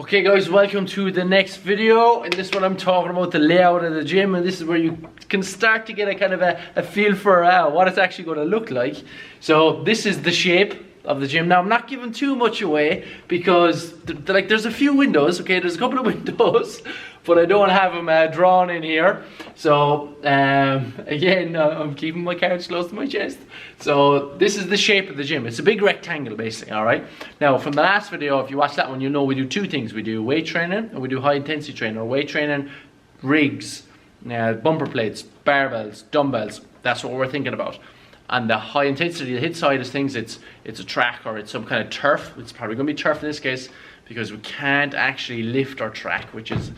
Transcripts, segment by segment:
Okay guys, welcome to the next video. In this one I'm talking about the layout of the gym, and this is where you can start to get a kind of a feel for what it's actually going to look like. So this is the shape of the gym. Now I'm not giving too much away because there's a few windows, okay, there's a couple of windows, but I don't have them drawn in here. So again, I'm keeping my cards close to my chest. So this is the shape of the gym. It's a big rectangle basically, alright? Now from the last video, if you watch that one, you know we do two things. We do weight training and we do high intensity training. Or weight training, rigs, bumper plates, barbells, dumbbells. That's what we're thinking about. And the high intensity, the hit side of things, it's a track or it's some kind of turf. It's probably going to be turf in this case because we can't actually lift our track, which is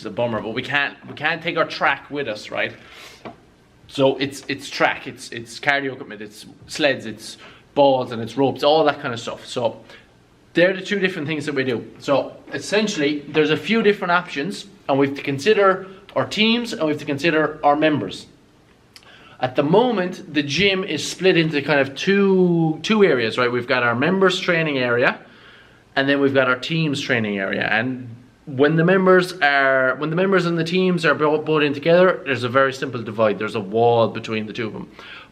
a bummer. But we can't take our track with us, right? So it's track, it's cardio equipment, it's sleds, it's balls, and it's ropes, all that kind of stuff. So they're the two different things that we do. So essentially, there's a few different options, and we have to consider our teams and we have to consider our members. At the moment, the gym is split into kind of two areas, right? We've got our members training area, and then we've got our teams training area. And when the members and the teams are both in together, there's a very simple divide. There's a wall between the two of them.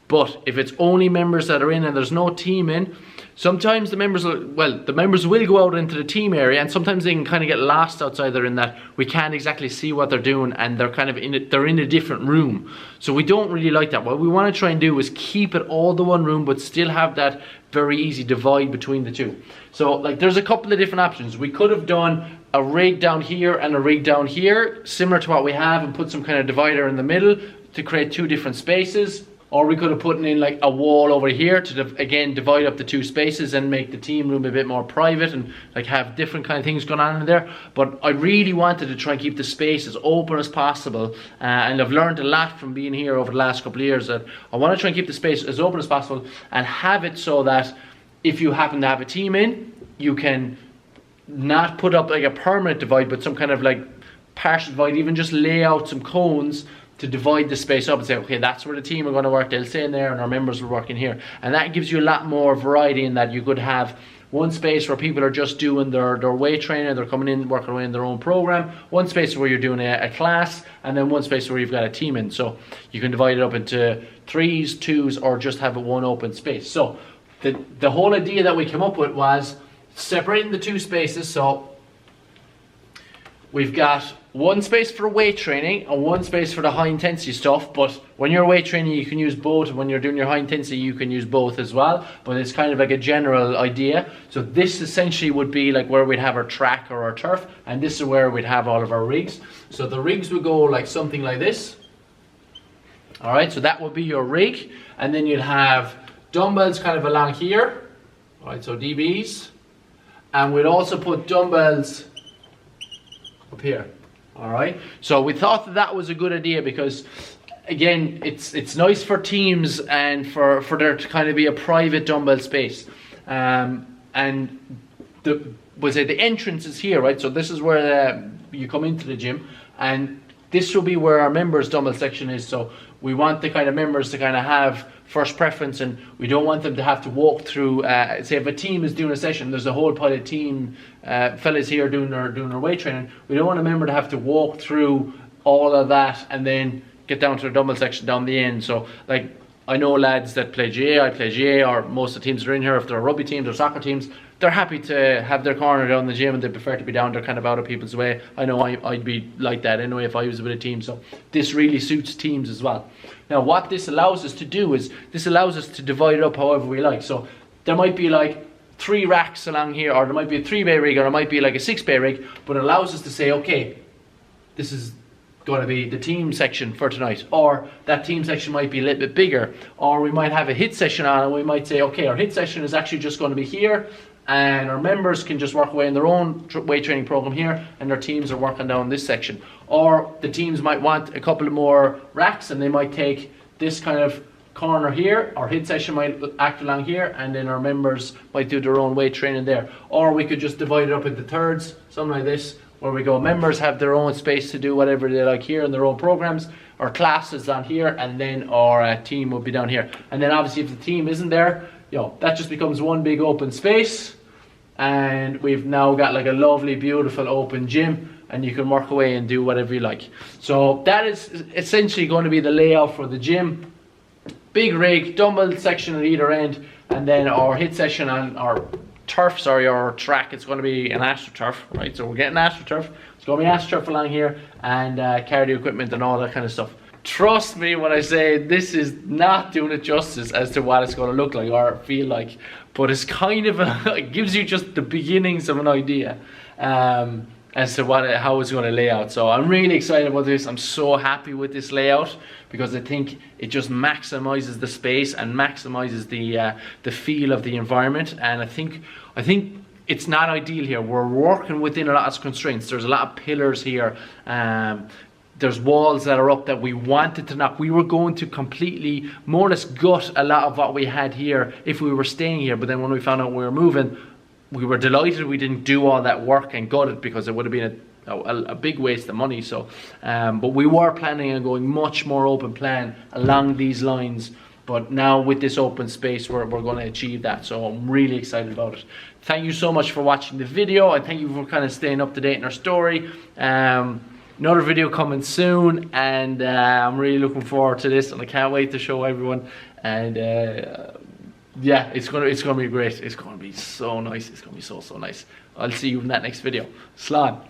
But if it's only members that are in and there's no team in, sometimes the members will go out into the team area, and sometimes they can kind of get lost outside there in that we can't exactly see what they're doing, and they're kind of they're in a different room. So we don't really like that. What we want to try and do is keep it all the one room, but still have that very easy divide between the two. So there's a couple of different options. We could have done a rig down here and a rig down here, similar to what we have, and put some kind of divider in the middle to create two different spaces. Or we could have put in a wall over here to again divide up the two spaces and make the team room a bit more private and have different kind of things going on in there. But I really wanted to try and keep the space as open as possible, and I've learned a lot from being here over the last couple of years that I want to try and keep the space as open as possible and have it so that if you happen to have a team in, you can not put up a permanent divide, but some kind of partial divide, even just lay out some cones to divide the space up and say, okay, that's where the team are going to work, they'll stay in there, and our members will work in here. And that gives you a lot more variety in that you could have one space where people are just doing their weight training, they're coming in, working away in their own program, one space where you're doing a class, and then one space where you've got a team in. So you can divide it up into 3s, 2s, or just have one open space. So the whole idea that we came up with was separating the two spaces. So we've got one space for weight training and one space for the high intensity stuff, but when you're weight training you can use both, and when you're doing your high intensity you can use both as well, but it's kind of a general idea. So this essentially would be where we'd have our track or our turf, and this is where we'd have all of our rigs. So the rigs would go something like this. Alright, so that would be your rig, and then you'd have dumbbells kind of along here. Alright, so DBs, and we'd also put dumbbells up here. Alright, so we thought that was a good idea because again it's nice for teams and for there to kind of be a private dumbbell space, and the entrance is here, right? So this is where you come into the gym, and this will be where our members dumbbell section is. So we want the kind of members to kind of have first preference, and we don't want them to have to walk through, say if a team is doing a session, there's a whole pile of team fellas here doing their weight training, we don't want a member to have to walk through all of that and then get down to the dumbbell section down the end. So I know lads that play GAA, I play GAA, or most of the teams that are in here, if they're rugby teams or soccer teams, they're happy to have their corner down the gym and they prefer to be down there kind of out of people's way. I know I'd be like that anyway if I was with a team, so this really suits teams as well. Now what this allows us to do is, this allows us to divide it up however we like. So there might be 3 racks along here, or there might be a 3-bay rig, or it might be a 6-bay rig, but it allows us to say, okay, this is going to be the team section for tonight, or that team section might be a little bit bigger, or we might have a hit session on and we might say, okay, our hit session is actually just going to be here, and our members can just work away in their own weight training program here, and their teams are working down this section. Or the teams might want a couple of more racks and they might take this kind of corner here, our hit session might act along here, and then our members might do their own weight training there. Or we could just divide it up into thirds, something like this, where we go, members have their own space to do whatever they like here in their own programs, our classes down here, and then our team will be down here. And then obviously if the team isn't there, that just becomes one big open space, and we've now got like a lovely, beautiful open gym, and you can work away and do whatever you like. So that is essentially going to be the layout for the gym. Big rig, dumbbell section at either end, and then our hit session on our turf, sorry, our track, it's going to be an AstroTurf, right? So we're getting AstroTurf. It's going to be AstroTurf along here, and cardio equipment and all that kind of stuff. Trust me when I say this is not doing it justice as to what it's going to look like or feel like, but it's kind of it gives you just the beginnings of an idea as to how it's going to lay out. So I'm really excited about this. I'm so happy with this layout because I think it just maximizes the space and maximizes the feel of the environment. And I think it's not ideal here. We're working within a lot of constraints. There's a lot of pillars here. There's walls that are up that we wanted to knock. We were going to completely, more or less, gut a lot of what we had here if we were staying here. But then when we found out we were moving, we were delighted we didn't do all that work and gut it, because it would have been a big waste of money. So, but we were planning on going much more open plan along these lines. But now with this open space, we're going to achieve that. So I'm really excited about it. Thank you so much for watching the video, and thank you for kind of staying up to date in our story. Another video coming soon, and I'm really looking forward to this, and I can't wait to show everyone. And yeah, it's gonna be great. It's gonna be so nice. It's gonna be so nice. I'll see you in that next video. Slán.